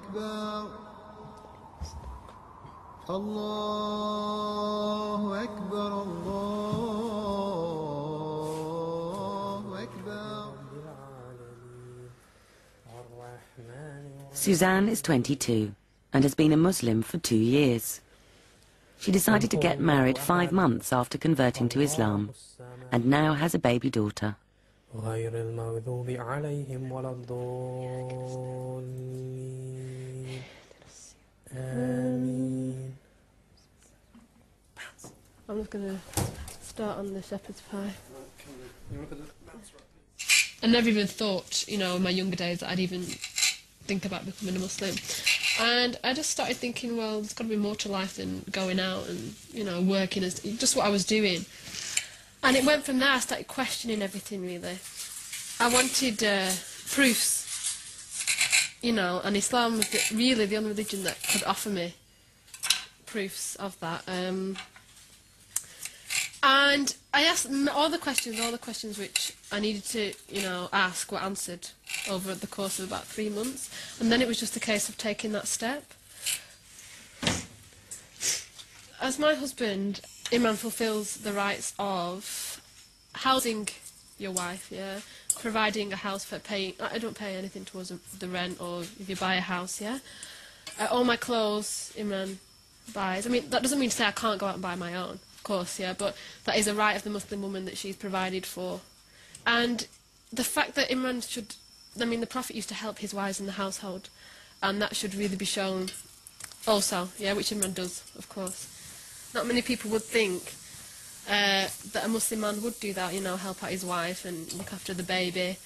أكبر الله أكبر الله أكبر. Suzanne is 22 and has been a Muslim for 2 years. She decided to get married 5 months after converting to Islam and now has a baby daughter. I'm just going to start on the shepherd's pie. I never even thought, you know, in my younger days that I'd even think about becoming a Muslim. And I just started thinking, well, there's got to be more to life than going out and, you know, working, as just what I was doing. And it went from there. I started questioning everything, really. I wanted proofs, you know, and Islam was really the only religion that could offer me proofs of that. And I asked all the questions which I needed to, you know, ask were answered over the course of about 3 months. And then it was just a case of taking that step. As my husband, Imran fulfills the rights of housing your wife, yeah, providing a house for paying. I don't pay anything towards the rent or if you buy a house, yeah. All my clothes, Imran buys. I mean, that doesn't mean to say I can't go out and buy my own. Course, yeah, but that is a right of the Muslim woman that she's provided for. And the fact that Imran should, I mean, the Prophet used to help his wives in the household, and that should really be shown also, yeah, which Imran does, of course. Not many people would think that a Muslim man would do that, you know, help out his wife and look after the baby.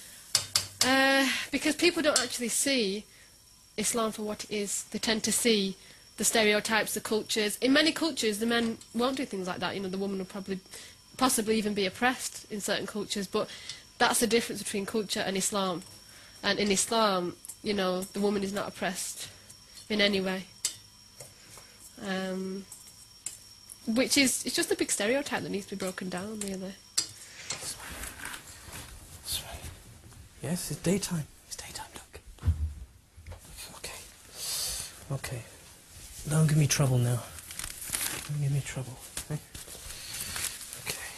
Because people don't actually see Islam for what it is. They tend to see the stereotypes, the cultures. In many cultures, the men won't do things like that. You know, the woman will possibly even be oppressed in certain cultures. But that's the difference between culture and Islam. And in Islam, you know, the woman is not oppressed in any way. Which is, it's just a big stereotype that needs to be broken down, really. Yes, it's daytime. It's daytime, look. Okay. Okay. Don't give me trouble now. Don't give me trouble. Okay. Okay.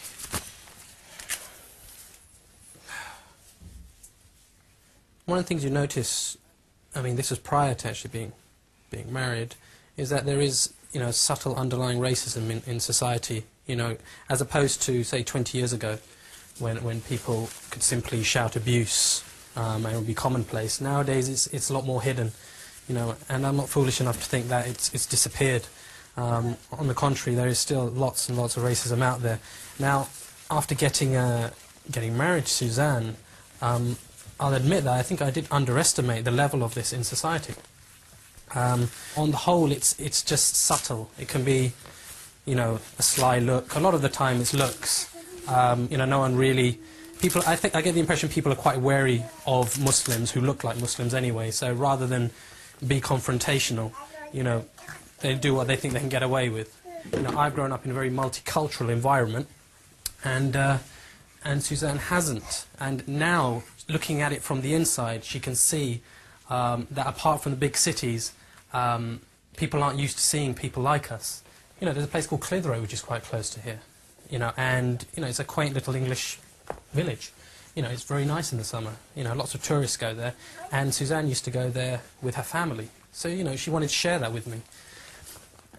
One of the things you notice, I mean, this was prior to actually being married, is that there is, you know, subtle underlying racism in society. You know, as opposed to, say, 20 years ago, when people could simply shout abuse and it would be commonplace. Nowadays, it's a lot more hidden. You know, and I'm not foolish enough to think that it's disappeared. On the contrary, there is still lots and lots of racism out there. Now, after getting married to Suzanne, I'll admit that I think I did underestimate the level of this in society. On the whole, it's just subtle. It can be, you know, a sly look. A lot of the time, it's looks. You know, no one really. People, I think I get the impression people are quite wary of Muslims who look like Muslims anyway. So rather than be confrontational, you know, they do what they think they can get away with. You know, I've grown up in a very multicultural environment, and Suzanne hasn't. And now, looking at it from the inside, she can see that apart from the big cities, people aren't used to seeing people like us. You know, there's a place called Clitheroe, which is quite close to here. You know, and you know, it's a quaint little English village. You know, it's very nice in the summer. You know, lots of tourists go there. And Suzanne used to go there with her family. So, you know, she wanted to share that with me.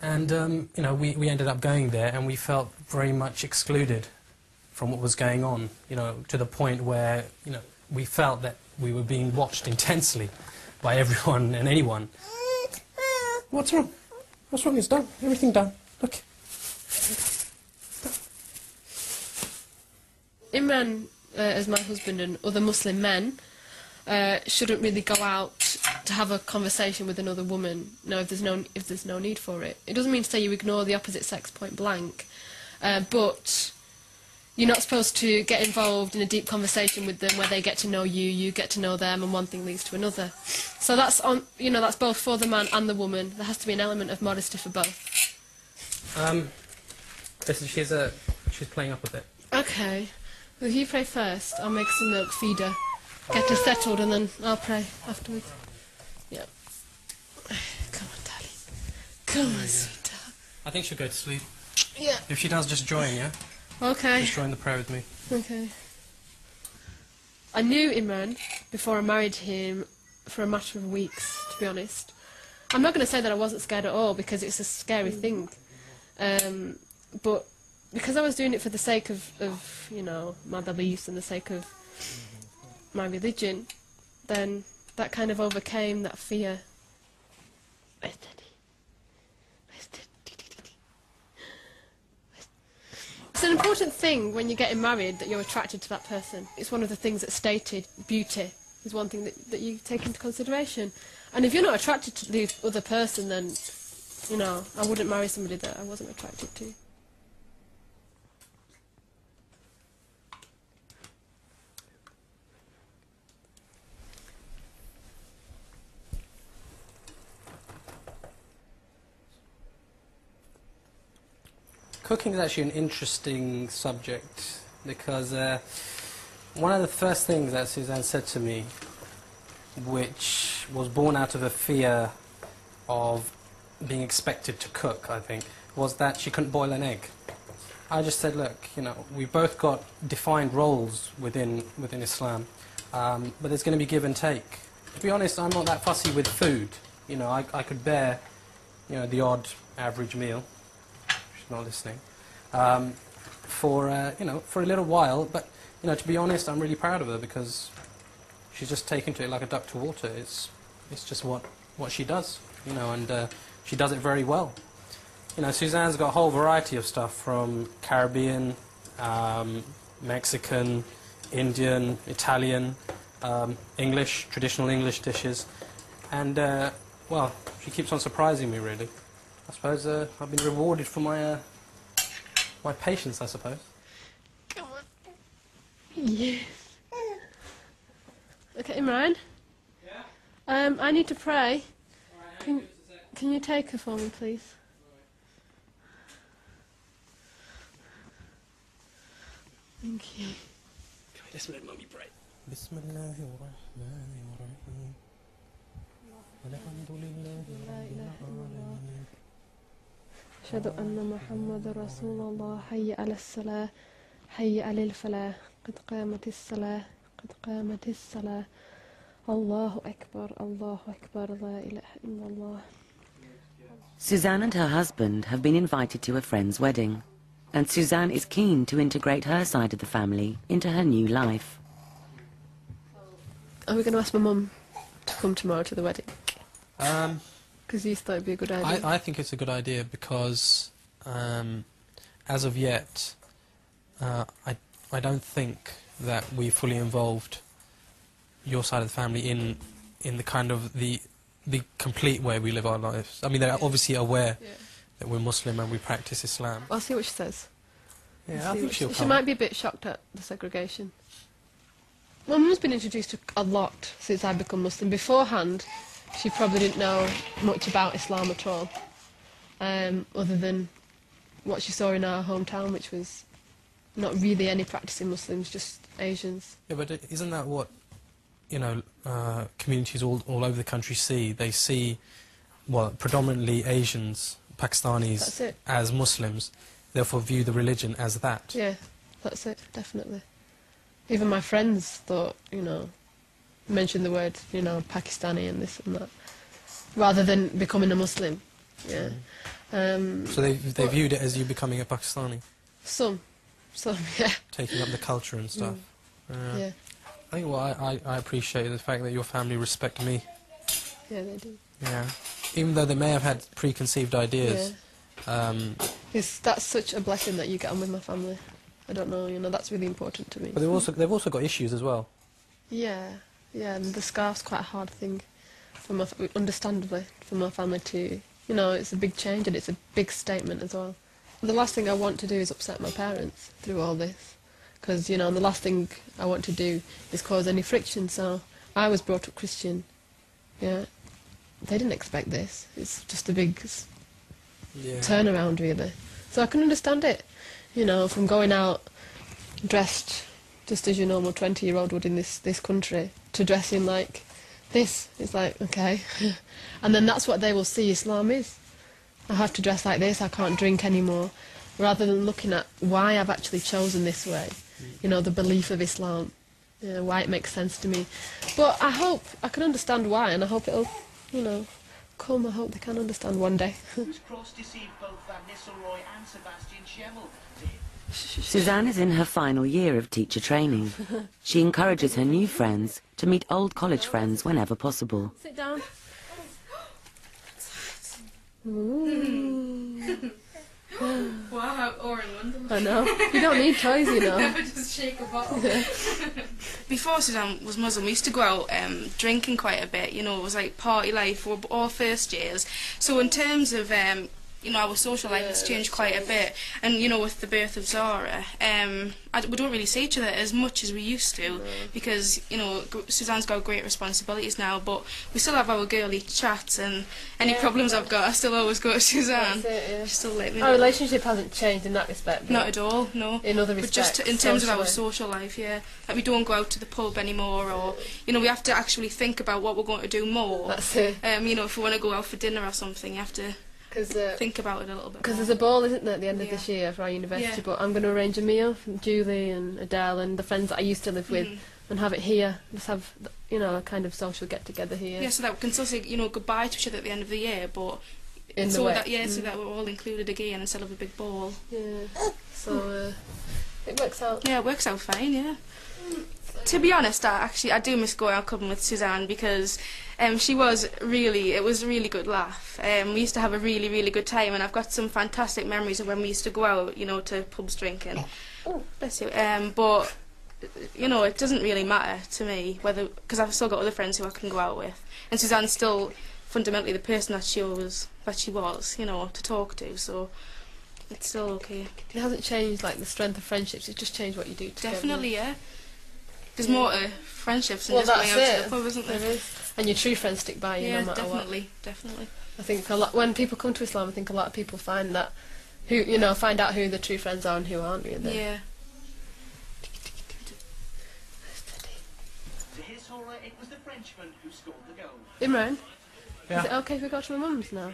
And, you know, we ended up going there and we felt very much excluded from what was going on, you know, to the point where, you know, we felt that we were being watched intensely by everyone and anyone. What's wrong? What's wrong? It's done. Everything done. Look. Imran, as my husband and other Muslim men, shouldn't really go out to have a conversation with another woman, you know, if there's no need for it. It doesn't mean to say you ignore the opposite sex point blank, but you're not supposed to get involved in a deep conversation with them where they get to know you, you get to know them, and one thing leads to another. So that's on, you know, that's both for the man and the woman. There has to be an element of modesty for both. Listen, she's playing up a bit. Okay. Well, you pray first. I'll make some milk, feed her, get her settled, and then I'll pray afterwards. Yeah. Come on, darling. Come on, sweetheart. I think she'll go to sleep. Yeah. If she does, just join, yeah? Okay. Just join the prayer with me. Okay. I knew Imran before I married him for a matter of weeks, to be honest. I'm not going to say that I wasn't scared at all, because it's a scary thing. But because I was doing it for the sake of, you know, my beliefs and the sake of my religion, then that kind of overcame that fear. Where's Daddy? Where's Daddy? It's an important thing when you're getting married that you're attracted to that person. It's one of the things that's stated. Beauty is one thing that you take into consideration. And if you're not attracted to the other person, then, you know, I wouldn't marry somebody that I wasn't attracted to. Cooking is actually an interesting subject because one of the first things that Suzanne said to me, which was born out of a fear of being expected to cook, I think, was that she couldn't boil an egg. I just said, look, you know, we've both got defined roles within Islam, but there's going to be give and take. To be honest, I'm not that fussy with food. You know, I could bear, you know, the odd average meal. She's not listening. You know, for a little while, but, you know, to be honest, I'm really proud of her because she's just taken to it like a duck to water. It's just what she does, you know, and she does it very well. You know, Suzanne's got a whole variety of stuff from Caribbean, Mexican, Indian, Italian, English, traditional English dishes, and well, she keeps on surprising me really. I suppose I've been rewarded for my my patience, I suppose. Come on. Yes. Okay, Imran. Yeah? I need to pray. Right, can you take her for me, please? Thank you. Let's let Mummy pray. Bismillahirrahmanirrahim. أشهد أن محمد رسول الله حي على الصلاة حي على الفلاح قد قامت الصلاة قد قامت الصلاة الله أكبر لا إله إلا الله. Suzanne and her husband have been invited to a friend's wedding, and Suzanne is keen to integrate her side of the family into her new life. Are we going to ask my mum to come tomorrow to the wedding? Because you thought it'd be a good idea. I think it's a good idea because, as of yet, I don't think that we fully involved your side of the family in the kind of the complete way we live our lives. I mean, they're obviously aware that we're Muslim and we practice Islam. I'll see what she says. Yeah, I think she'll come. She might be a bit shocked at the segregation. My mum's been introduced to a lot since I've become Muslim. Beforehand, she probably didn't know much about Islam at all, other than what she saw in our hometown, which was not really any practicing Muslims, just Asians. Yeah, but isn't that what, you know, communities all over the country see? They see, well, predominantly Asians, Pakistanis, as Muslims, therefore view the religion as that. Yeah, that's it, definitely. Even my friends thought, you know, mentioned the word, you know, Pakistani and this and that, rather than becoming a Muslim. Yeah. So they viewed it as you becoming a Pakistani? Some, yeah. Taking up the culture and stuff. Yeah. I think what I appreciate the fact that your family respect me. Yeah, they do. Yeah. Even though they may have had preconceived ideas. Yeah. That's such a blessing that you get on with my family. I don't know, you know, that's really important to me. But they've also got issues as well. Yeah, and the scarf's quite a hard thing, understandably, for my family to, you know, it's a big change and it's a big statement as well. The last thing I want to do is upset my parents through all this, because, you know, the last thing I want to do is cause any friction, so I was brought up Christian, yeah. They didn't expect this, it's just a big turnaround, really. So I can understand it, you know, from going out dressed just as your normal 20-year-old would in this country, to dressing like this is like, okay. And then that's what they will see Islam is. I have to dress like this, I can't drink anymore. Rather than looking at why I've actually chosen this way, you know, the belief of Islam, why it makes sense to me. But I hope, I can understand why, and I hope it'll, you know, come. I hope they can understand one day. Cross deceived both Van Nistelrooy and Sebastian Schemmel. Suzanne is in her final year of teacher training. She encourages her new friends to meet old college friends whenever possible. Sit down. Ooh. Wow, or in London. I know. You don't need toys, you know. Just shake a bottle. Before Suzanne was Muslim, we used to go out drinking quite a bit. You know, it was like party life. We were all first years. So in terms of you know, our social life has changed quite a bit. And you know, with the birth of Zara, we don't really see each other as much as we used to, because you know, Suzanne's got great responsibilities now, but we still have our girly chats, and any problems I've got, I still always go to Suzanne. That's it, yeah. She still let me Our know. relationship hasn't changed in that respect. Not at all, no. In other But respects. just in terms of our socially. social life, yeah. Like we don't go out to the pub anymore, or, you know, we have to actually think about what we're going to do more. That's it. You know, if we want to go out for dinner or something, you have to think about it a little bit Because more. there's a ball, isn't there, at the end of Yeah. this year for our university, Yeah. but I'm going to arrange a meal for Julie and Adele and the friends that I used to live with and have it here. Just have, you know, a kind of social get-together here. Yeah, so that we can still say, you know, goodbye to each other at the end of the year, but In the so way. that so that we're all included again instead of a big ball. Yeah. So, it works out. Yeah, it works out fine, yeah. To be honest, I do miss going out clubbing with Suzanne, because it was a really good laugh. We used to have a really, really good time, and I've got some fantastic memories of when we used to go out, you know, to pubs drinking. Oh, bless you. But, you know, it doesn't really matter to me, because I've still got other friends who I can go out with. And Suzanne's still fundamentally the person that she was, you know, to talk to, so it's still okay. It hasn't changed, like, the strength of friendships, it's just changed what you do together. Definitely, yeah. There's more to friendships than Well, just going that's out it. to the pub, isn't there? There is. And your true friends stick by you Yeah, no matter what. definitely. I think when people come to Islam, I think a lot of people find out who the true friends are and who aren't really. Yeah. To his horror, it was the Frenchman who scored the goal. Imran, Yeah. is it okay if we go to my mum's now?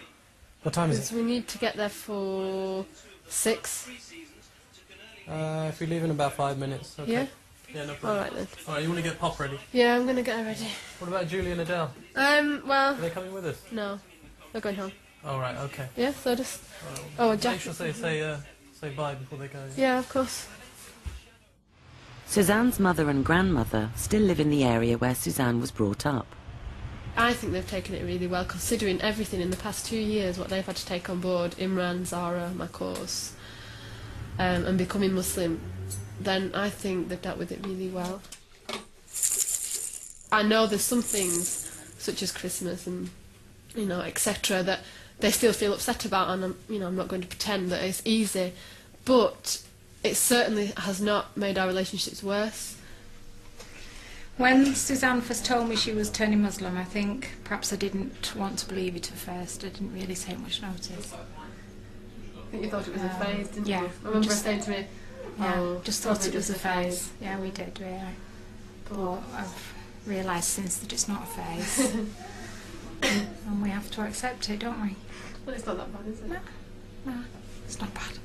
What time is Because it? we need to get there for 6. If we leave in about 5 minutes. Okay. Yeah? Yeah, no problem. Alright then. Alright, you want to get Pop ready? Yeah, I'm going to get her ready. What about Julie and Adele? Well, Are they coming with us? no. They're going home. Alright, okay. Yeah, so just... Oh, a Make jacket. sure they say bye before they go. Yeah, of course. Suzanne's mother and grandmother still live in the area where Suzanne was brought up. I think they've taken it really well, considering everything in the past 2 years, what they've had to take on board, Imran, Zara, my course, and becoming Muslim. Then I think they've dealt with it really well. I know there's some things, such as Christmas and, you know, etc., that they still feel upset about, and I'm not going to pretend that it's easy, but it certainly has not made our relationships worse. When Suzanne first told me she was turning Muslim, I think perhaps I didn't want to believe it at first. I didn't really take much notice. I think you thought it was a phase, didn't yeah, you? I remember just- saying to me, Yeah, oh, just thought probably it was just a phase. Yeah, we did, really. But I've realised since that it's not a phase. And we have to accept it, don't we? Well, it's not that bad, is it? No, it's not bad.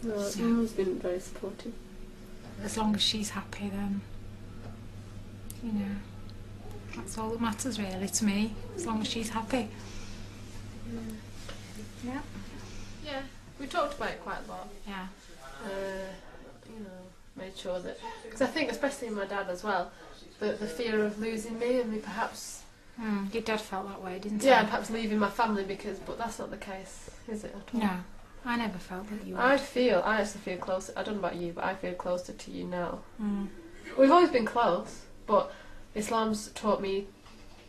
No, Mum's been very supportive. As long as she's happy, then, you know, that's all that matters, really, to me. As long as she's happy. Yeah. Yeah, we talked about it quite a lot. Yeah. You know, made sure that... Because I think, especially my dad as well, the fear of losing me and me perhaps... Your dad felt that way, didn't he? Yeah, perhaps leaving my family but that's not the case, is it at all? No, I never felt that you would. I actually feel closer, I don't know about you, but I feel closer to you now. Mm. We've always been close, but Islam's taught me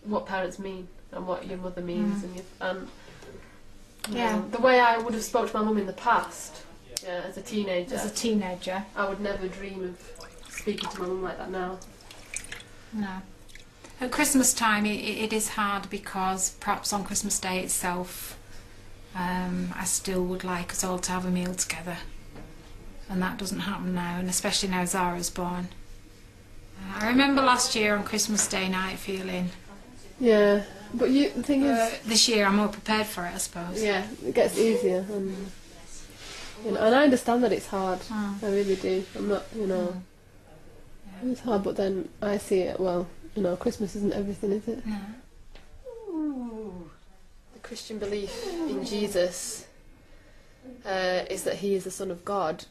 what parents mean and what your mother means and Yeah. the way I would have spoke to my mum in the past, as a teenager, As a teenager, I would never dream of speaking to my mum like that now. no. At Christmas time, it is hard because perhaps on Christmas Day itself, I still would like us all to have a meal together, and that doesn't happen now, and especially now Zara's born. I remember last year on Christmas Day night feeling Yeah, but the thing is, This year I'm more prepared for it, I suppose. yeah, it gets easier, and and I understand that it's hard. I really do. I'm not, it's hard, but then I see it. Well, Christmas isn't everything, is it? No. The Christian belief in Jesus is that he is the Son of God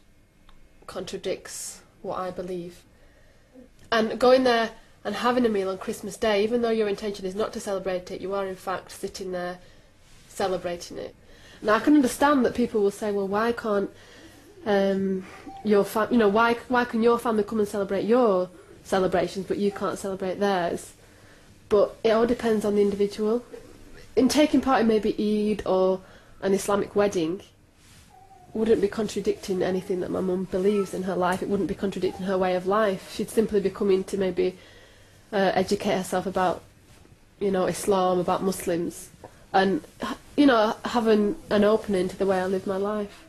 contradicts what I believe. And going there and having a meal on Christmas Day, even though your intention is not to celebrate it, you are in fact sitting there celebrating it. Now I can understand that people will say, well, why can't why can your family come and celebrate your celebrations but you can't celebrate theirs? But it all depends on the individual. In taking part in maybe Eid or an Islamic wedding wouldn't be contradicting anything that my mum believes in her life. It wouldn't be contradicting her way of life. She'd simply be coming to maybe educate herself about, Islam, about Muslims, and, having an opening to the way I live my life.